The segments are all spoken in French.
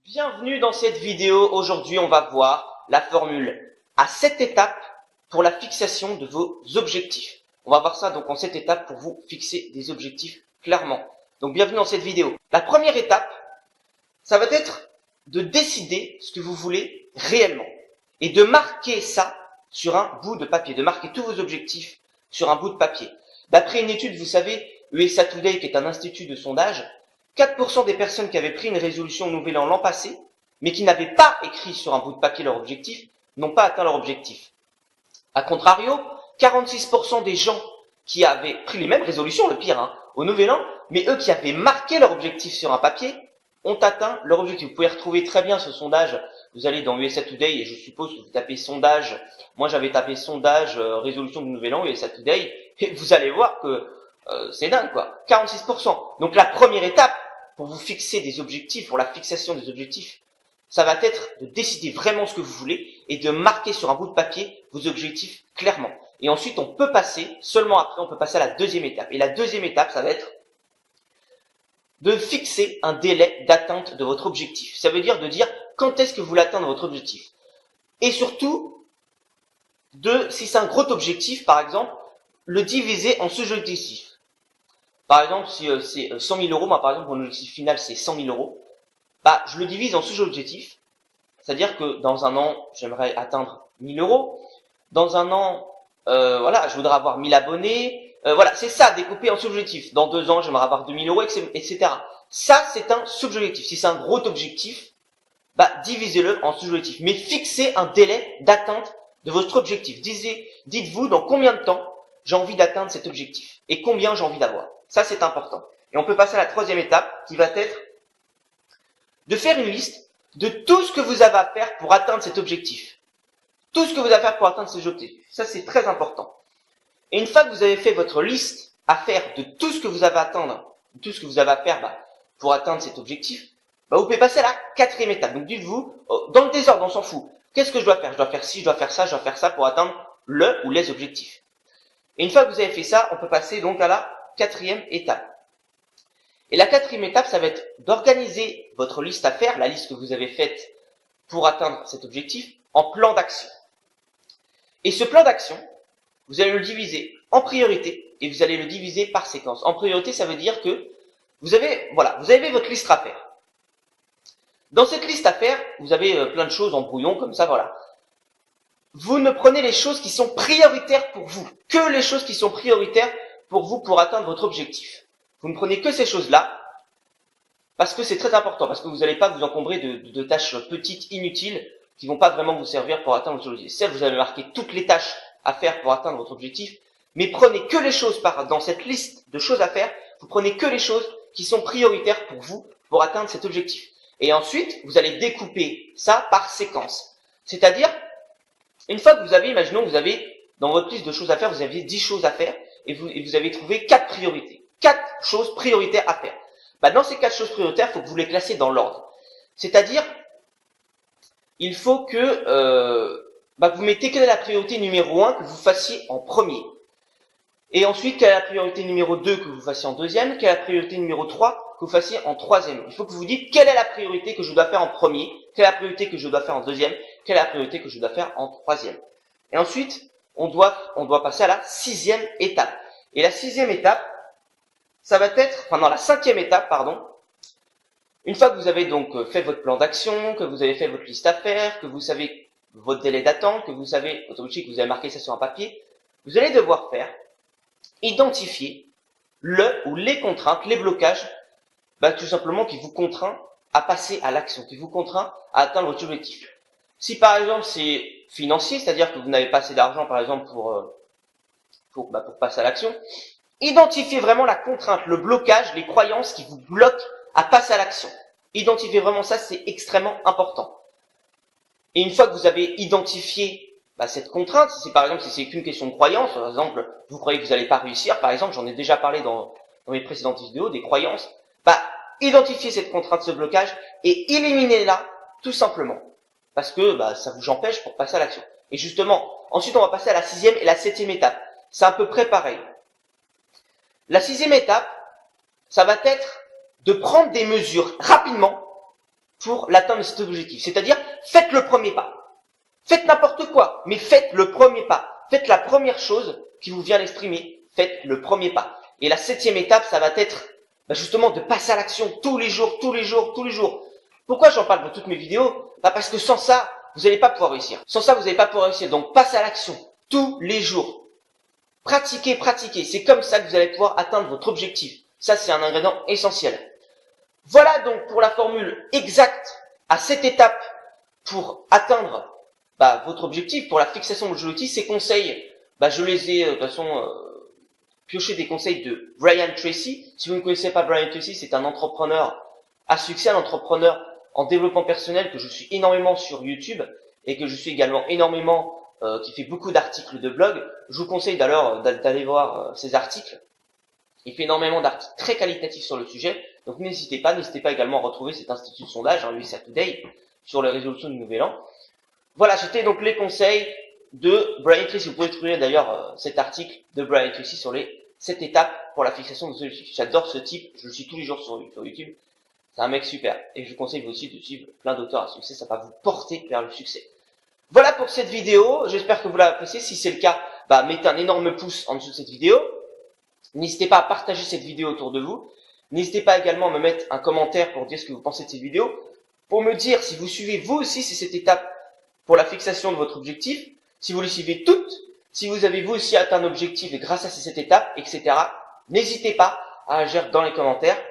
Bienvenue dans cette vidéo. Aujourd'hui, on va voir la formule à 7 étapes pour la fixation de vos objectifs. On va voir ça donc en 7 étapes pour vous fixer des objectifs clairement. Donc bienvenue dans cette vidéo. La première étape, ça va être de décider ce que vous voulez réellement et de marquer ça sur un bout de papier, de marquer tous vos objectifs sur un bout de papier. D'après une étude, vous savez, USA Today, qui est un institut de sondage, 4% des personnes qui avaient pris une résolution Nouvel An l'an passé, mais qui n'avaient pas écrit sur un bout de papier leur objectif, n'ont pas atteint leur objectif. A contrario, 46% des gens qui avaient pris les mêmes résolutions, le pire, au Nouvel An, mais eux qui avaient marqué leur objectif sur un papier, ont atteint leur objectif. Vous pouvez retrouver très bien ce sondage. Vous allez dans USA Today et je suppose que vous tapez sondage. Moi, j'avais tapé sondage, résolution du Nouvel An, USA Today, et vous allez voir que c'est dingue, quoi. 46%. Donc la première étape, pour vous fixer des objectifs, pour la fixation des objectifs, ça va être de décider vraiment ce que vous voulez et de marquer sur un bout de papier vos objectifs clairement. Et ensuite, on peut passer, seulement après, on peut passer à la deuxième étape. Et la deuxième étape, ça va être de fixer un délai d'atteinte de votre objectif. Ça veut dire de dire quand est-ce que vous voulez atteindre votre objectif. Et surtout, si c'est un gros objectif, par exemple, le diviser en sous-objectifs. Par exemple, si c'est 100 000 euros, moi par exemple, mon objectif final c'est 100 000 euros, je le divise en sous-objectifs. C'est-à-dire que dans un an, j'aimerais atteindre 1000 euros. Dans un an, je voudrais avoir 1000 abonnés. C'est ça, découpé en sous-objectifs. Dans 2 ans, j'aimerais avoir 2000 euros, etc. Ça, c'est un sous-objectif. Si c'est un gros objectif, divisez-le en sous-objectifs. Mais fixez un délai d'atteinte de votre objectif. Dites-vous dans combien de temps j'ai envie d'atteindre cet objectif et combien j'ai envie d'avoir. Ça, c'est important. Et on peut passer à la troisième étape qui va être de faire une liste de tout ce que vous avez à faire pour atteindre cet objectif. Tout ce que vous avez à faire pour atteindre cet objectif. Ça, c'est très important. Et une fois que vous avez fait votre liste à faire de tout ce que vous avez à atteindre, tout ce que vous avez à faire pour atteindre cet objectif, vous pouvez passer à la quatrième étape. Donc dites-vous, dans le désordre, on s'en fout. Qu'est-ce que je dois faire? Je dois faire ci, je dois faire ça, je dois faire ça pour atteindre le ou les objectifs. Et une fois que vous avez fait ça, on peut passer donc à la quatrième étape. Et la quatrième étape, ça va être d'organiser votre liste à faire, la liste que vous avez faite pour atteindre cet objectif, en plan d'action. Et ce plan d'action, vous allez le diviser en priorité et vous allez le diviser par séquence. En priorité, ça veut dire que vous avez votre liste à faire. Dans cette liste à faire, vous avez plein de choses en brouillon comme ça, voilà. Vous ne prenez les choses qui sont prioritaires pour vous, que les choses qui sont prioritaires pour vous pour atteindre votre objectif. Vous ne prenez que ces choses-là, parce que c'est très important, parce que vous n'allez pas vous encombrer de tâches petites, inutiles, qui vont pas vraiment vous servir pour atteindre votre objectif. Certes, vous avez marqué toutes les tâches à faire pour atteindre votre objectif, mais prenez que les choses dans cette liste de choses à faire, vous prenez que les choses qui sont prioritaires pour vous pour atteindre cet objectif. Et ensuite, vous allez découper ça par séquence. C'est-à-dire, une fois que vous avez, imaginons que vous avez, dans votre liste de choses à faire, vous aviez 10 choses à faire, et vous avez trouvé 4 priorités. 4 choses prioritaires à faire. Dans ces 4 choses prioritaires, il faut que vous les classez dans l'ordre. C'est-à-dire, il faut que vous mettez quelle est la priorité numéro 1 que vous fassiez en premier. Et ensuite, quelle est la priorité numéro 2 que vous fassiez en deuxième, quelle est la priorité numéro 3 que vous fassiez en troisième. Il faut que vous vous dites quelle est la priorité que je dois faire en premier, quelle est la priorité que je dois faire en deuxième, quelle est la priorité que je dois faire en troisième. Et ensuite, on doit passer à la 6e étape. Et la 6e étape, ça va être, la 5e étape, une fois que vous avez donc fait votre plan d'action, que vous avez fait votre liste à faire, que vous savez votre délai d'attente, que vous savez votre objectif, que vous avez marqué ça sur un papier, vous allez devoir identifier le ou les contraintes, les blocages, tout simplement qui vous contraint à passer à l'action, qui vous contraint à atteindre votre objectif. Si par exemple c'est financier, c'est-à-dire que vous n'avez pas assez d'argent par exemple pour passer à l'action, identifiez vraiment la contrainte, le blocage, les croyances qui vous bloquent à passer à l'action. Identifiez vraiment ça, c'est extrêmement important. Et une fois que vous avez identifié cette contrainte, si c'est qu'une question de croyance, par exemple, vous croyez que vous n'allez pas réussir, par exemple, j'en ai déjà parlé dans mes précédentes vidéos, des croyances, identifiez cette contrainte, ce blocage, et éliminez-la tout simplement. Parce que ça vous empêche pour passer à l'action. Et justement, ensuite on va passer à la 6e et la 7e étape. C'est à peu près pareil. La 6e étape, ça va être de prendre des mesures rapidement pour l'atteinte de cet objectif. C'est-à-dire, faites le premier pas. Faites n'importe quoi, mais faites le premier pas. Faites la première chose qui vous vient à l'esprit, mais faites le premier pas. Et la 7e étape, ça va être justement de passer à l'action tous les jours, tous les jours, tous les jours. Pourquoi j'en parle dans toutes mes vidéos? Parce que sans ça, vous n'allez pas pouvoir réussir. Sans ça, vous n'allez pas pouvoir réussir. Donc, passez à l'action tous les jours. Pratiquez, pratiquez. C'est comme ça que vous allez pouvoir atteindre votre objectif. Ça, c'est un ingrédient essentiel. Voilà donc pour la formule exacte à cette étape pour atteindre votre objectif, pour la fixation de votre objectif. Ces conseils, je les ai de toute façon piochés des conseils de Brian Tracy. Si vous ne connaissez pas Brian Tracy, c'est un entrepreneur à succès, un entrepreneur en développement personnel que je suis énormément sur YouTube et que je suis également énormément, qui fait beaucoup d'articles de blog. Je vous conseille d'ailleurs d'aller voir ces articles. Il fait énormément d'articles très qualitatifs sur le sujet. Donc n'hésitez pas également à retrouver cet institut de sondage, USA Today, sur les résolutions du Nouvel An. Voilà, c'était donc les conseils de Brian Tracy. Vous pouvez trouver d'ailleurs cet article de Brian Tracy sur les 7 étapes pour la fixation de vos objectifs. J'adore ce type, je le suis tous les jours sur YouTube. C'est un mec super. Et je vous conseille vous aussi de suivre plein d'auteurs à succès, ça va vous porter vers le succès. Voilà pour cette vidéo, j'espère que vous l'avez appréciée. Si c'est le cas, mettez un énorme pouce en dessous de cette vidéo. N'hésitez pas à partager cette vidéo autour de vous. N'hésitez pas également à me mettre un commentaire pour dire ce que vous pensez de cette vidéo. Pour me dire si vous suivez vous aussi cette étape pour la fixation de votre objectif. Si vous les suivez toutes, si vous avez vous aussi atteint un objectif et grâce à ces 7 étapes, etc. N'hésitez pas à agir dans les commentaires.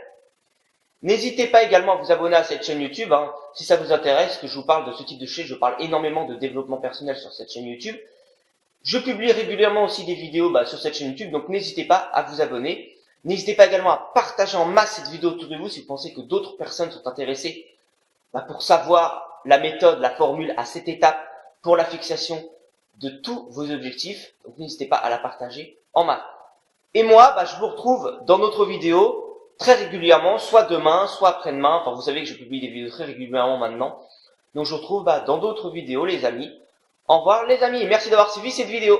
N'hésitez pas également à vous abonner à cette chaîne YouTube, si ça vous intéresse, que je vous parle de ce type de chaîne. Je parle énormément de développement personnel sur cette chaîne YouTube. Je publie régulièrement aussi des vidéos sur cette chaîne YouTube, donc n'hésitez pas à vous abonner. N'hésitez pas également à partager en masse cette vidéo autour de vous si vous pensez que d'autres personnes sont intéressées pour savoir la méthode, la formule à cette étape pour la fixation de tous vos objectifs. Donc n'hésitez pas à la partager en masse. Et moi, je vous retrouve dans d'autres vidéos très régulièrement, soit demain, soit après-demain. Enfin, vous savez que je publie des vidéos très régulièrement maintenant. Donc je vous retrouve dans d'autres vidéos, les amis. Au revoir les amis, merci d'avoir suivi cette vidéo.